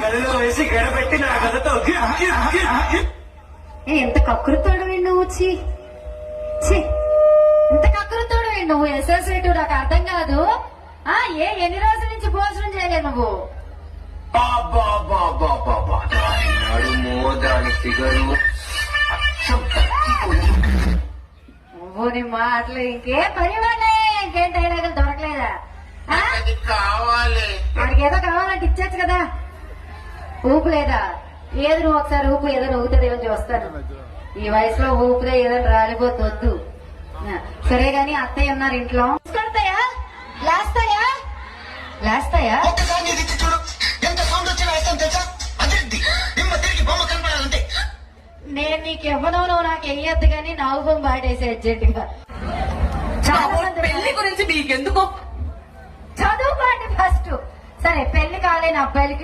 గదిలో వేసి గడపెట్టి నా గదతో ఎంత కక్కురుతాడు నువ్వు ఛీ ఇంత కక్కురుతాడు నువ్వు ఎస్ఎస్ఐటు నాకు అర్థం కాదు. ఎన్ని రోజుల నుంచి భోజనం చేయలేదు నువ్వు? దాని నడుము దాని ఫిగరు నువ్వు నీ మాటలు ఇంకే పని ఉన్నాయి, ఇంకేం డైలాగులు దొరకలేదా? కావాలి వాడికి ఏదో కావాలంటే ఇచ్చచ్చు కదా. ఊపు లేదా? ఏది నువ్వు ఒకసారి ఊపు, ఏదో ఊగుతుంది ఏదో చూస్తాను. ఈ వయసులో ఊపుదే ఏదో రాలిపోతొద్దు. సరే గాని అత్తయ్య ఉన్నారు ఇంట్లో. కొడతాయా? లేస్తాయా? లేస్తాయా? నేను నీకు ఇవ్వను, నువ్వు నాకు వెయ్యొద్దు గాని నవ్వు పాడేసే అర్జెంటుగా. పెళ్లి గురించి మీకెందుకు? చదువు పాటి ఫస్ట్. సరే పెళ్లి కాలేని అబ్బాయిలకి